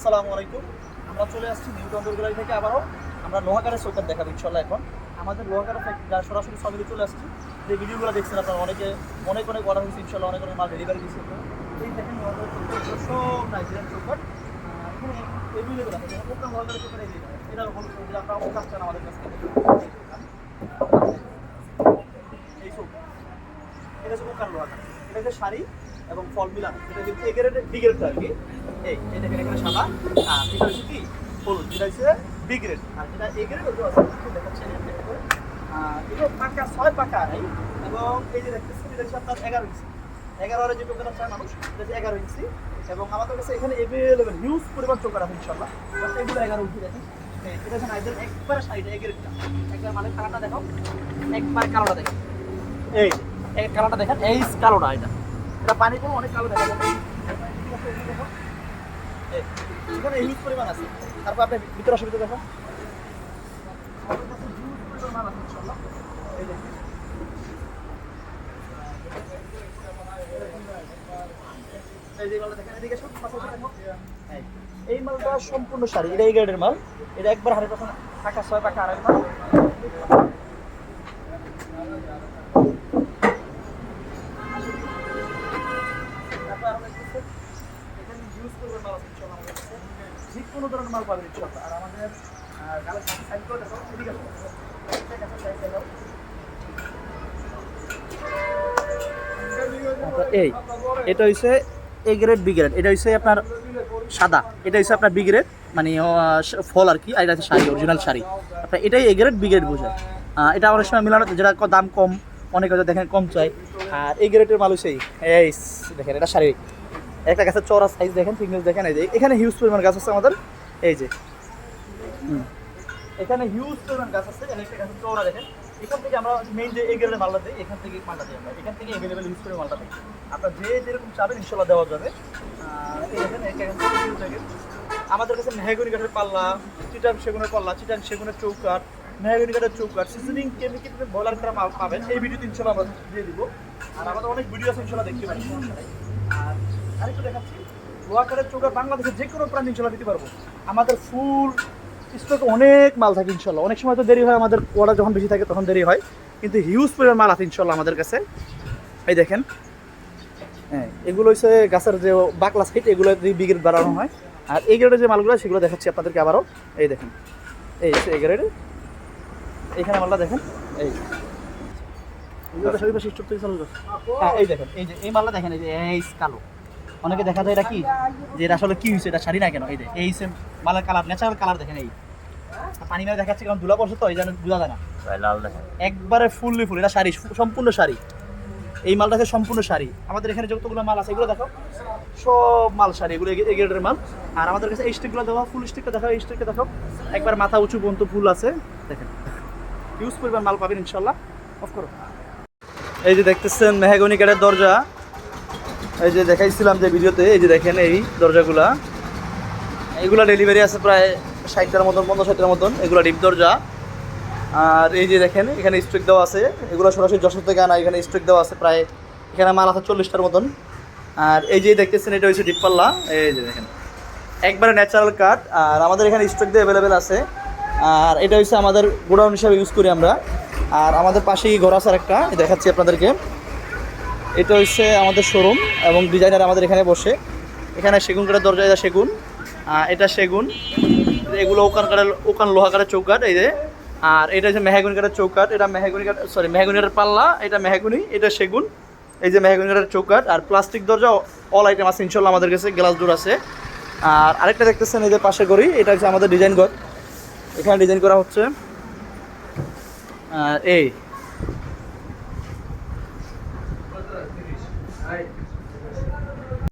আসসালামু আলাইকুম। আমরা চলে আসছি নিউ টন্দরগুলাই থেকে আবারও আমরা লোহাগারের চৌকাঠ দেখাবো ইনশাল্লাহ। এখন আমাদের লোহাগারের সরাসরি সবাই চলে আসছি। যে ভিডিওগুলো দেখছেন আপনারা অনেকে অনেক অর্ডার হয়েছে ইনশাল্লাহ, অনেক মাল ডেলিভারি দিয়েছে। এই দেখেন লোহাগারের চৌকাঠ, সব নাইজেরিয়ান চৌকাঠ এখানে এভেলেবেল আছে। প্রথম লোহাগারের চৌকাঠ এই দেখেন, এটা হলো যে আপনারা কাজ চান আমাদের কাছ থেকে। এই চৌকাঠ এটা হচ্ছে ওকার লোহাগার, এটা হচ্ছে শাড়ি এবং ফল মিলানো। এটা হচ্ছে এগের বিগ্রেডটা আর কি। এই দেখেন এখানে সাদা, আর এটা হচ্ছে কি হলুদ, এটা হচ্ছে বিগ্রেড। আর যেটা এগের দেখাচ্ছেন এগুলো পাকা 6 পাকা আড়াই। এবং এই যে দেখতেছেন এটা হচ্ছে আপনার 11 ইঞ্চি। 11 যে চৌকাঠ চায় মানুষ, এটা হচ্ছে 11 ইঞ্চি। এবং আমাদের কাছে এখানে এভেলেবেল হিউজ পরিমাণ চৌকাঠ আছে ইনশাল্লাহ। এগুলো 11 ইঞ্চি দেখেন। এটা হচ্ছে নাইজের একবারে শাড়িটা এগেরটা একবার মানে কালারটা দেখো, একবার কালোটা দেখেন। এই কালোটা দেখেন, এই কালোটা এটা পানি তো অনেক কালো দেখা যাবে। এখানে হিউজ পরিমাণ আছে। তারপর আপনি ভিতরে অসুবিধা দেখো, এই মালটা সম্পূর্ণ শাড়ি, এটা এই গ্রেডের মাল। এটা একবার 100% পাকা 6 পাকা আড়াই মাল। যে কোনো ধরনের মাল পাবেন ইনশাআল্লাহ। আর আমাদের এই এটা হচ্ছে এ গ্রেড বি গ্রেড, এটা হচ্ছে আপনার সাদা, এটা হচ্ছে আপনার বি গ্রেড মানে ফল আর কি। আর এটা হচ্ছে শাড়ি, অরিজিনাল শাড়ি। আপনার এটাই এ গ্রেড বি গ্রেড বোঝায়। এটা অনেক সময় মিলানো যেটা দাম কম, অনেক হয়তো দেখেন কম চাই। আর এই গ্রেডের মাল হচ্ছে এই দেখেন, এটা শাড়ি একটা গাছের চওড়া সাইজ দেখেন, থিকনেস দেখেন। এই যে এখানে হিউজ পরিমাণ গাছ আছে আমাদের। এই যে এখানে হিউজ পরিমাণ গাছ আছে, একটা গাছের চওড়া দেখেন। এখান থেকে আমরা মেইন যে এই গ্রেডের মালটা দিই, এখান থেকে মালটা দিই আমরা। এখান থেকে অ্যাভেলেবেল হিউজ পরিমাণ মালটা দিই। আপনার যে যেরকম চাবেন ইনশাল্লাহ দেওয়া যাবে। আমাদের কাছে মেহগনি কাঠের পাল্লা, চিটাং সেগুনের পাল্লা, চিটাং সেগুনের চৌকাঠ, মেহগনি কাঠের চৌকাঠ, সিজনিং কেমিক্যাল বয়লার করা মাল পাবেন। এই ভিডিওতে ইনশাল্লাহ আমরা দিয়ে দিব। আর আমাদের অনেক ভিডিও আছে ইনশাল্লাহ দেখতে পারেন। আর আরেকটু দেখাচ্ছি, লোহাগারের চৌকাঠ বাংলাদেশের যে কোনো প্রাণ ইনশাল্লাহ দিতে পারবো। আমাদের ফুল স্টক অনেক মাল থাকে ইনশাল্লাহ। অনেক সময় তো দেরি হয়, আমাদের অর্ডার যখন বেশি থাকে তখন দেরি হয়, কিন্তু হিউজ পরিমাণ মাল আছে ইনশাল্লাহ আমাদের কাছে। এই দেখেন, হ্যাঁ এগুলো হচ্ছে গাছের যে বাকলা সাইড, এগুলো দিয়ে বিগ্রেড বাড়ানো হয়। আর এই গ্রেডের যে মালগুলো সেগুলো দেখাচ্ছি আপনাদেরকে আবারও। এই দেখেন, এই হচ্ছে এই গ্রেডের, এইখানে মালটা দেখেন। এই এই দেখেন, এই যে এই মালটা দেখেন, এই যে এই কালো। অনেকে দেখা যায় এটা কি, যে এটা আসলে কি হয়েছে, এটা শাড়ি না কেন। এই যে এই সেম মালের কালার, ন্যাচারাল কালার দেখেন। এই পানি মেরে দেখাচ্ছে কারণ ধুলা পড়ছে তো, এই জন্য বোঝা যায় না। লাল দেখেন একবারে ফুললি ফুল, এটা শাড়ি, সম্পূর্ণ শাড়ি। এই মালটাকে সম্পূর্ণ শাড়ি। আমাদের এখানে যতগুলো মাল আছে এগুলো দেখো, সব মাল শাড়ি, এগুলো এই গ্রেডের মাল। আর আমাদের কাছে এই স্টিকগুলো দেখো, ফুল স্টিকটা দেখো, এই স্টিকটা দেখো, একবার মাথা উঁচু পর্যন্ত ফুল আছে দেখেন। ইউজ পরিমাণ মাল পাবেন ইনশাল্লাহ। অফ করো। এই যে দেখতেছেন মেহগনি কাঠের দরজা, এই যে দেখাইছিলাম যে ভিডিওতে। এই যে দেখেন এই দরজাগুলা, এগুলা ডেলিভারি আছে প্রায় 60টার মতন, 50-60টার মতন। এগুলো ডিপ দরজা। আর এই যে দেখেন এখানে স্ট্রিক দেওয়া আছে, এগুলো সরাসরি যশোর থেকে আনা। এখানে স্ট্রিক দেওয়া আছে প্রায়, এখানে মাল আছে 40টার মতন। আর এই যে দেখতেছেন এটা হচ্ছে ডিপ পাল্লা। এই যে দেখেন একবারে ন্যাচারাল কাঠ। আর আমাদের এখানে স্ট্রিক দিয়ে অ্যাভেলেবেল আছে। আর এটা হচ্ছে আমাদের গোডাউন হিসাবে ইউজ করি আমরা। আর আমাদের পাশেই ঘর আছে একটা, দেখাচ্ছি আপনাদেরকে। এটা হচ্ছে আমাদের শোরুম এবং ডিজাইনার আমাদের এখানে বসে। এখানে সেগুন কাঠের দরজা, এটা সেগুন, এটা সেগুন। এগুলো ওকান লোহা কাঠের চৌকাঠ। এই যে, আর এটা হচ্ছে মেহগনি কাঠের চৌকাঠ। এটা মেহগনি কাঠ, সরি মেহগনি কাঠের পাল্লা, এটা মেহগনি, এটা সেগুন। এই যে মেহগনি কাঠের চৌকাঠ। আর প্লাস্টিক দরজা অল আইটেম আছে ইনশাল্লাহ আমাদের কাছে, গ্লাস ডোর আছে। আর আরেকটা দেখতেছেন এই যে পাশে করি, এটা হচ্ছে আমাদের ডিজাইন ঘর, এখানে ডিজাইন করা হচ্ছে। আর এই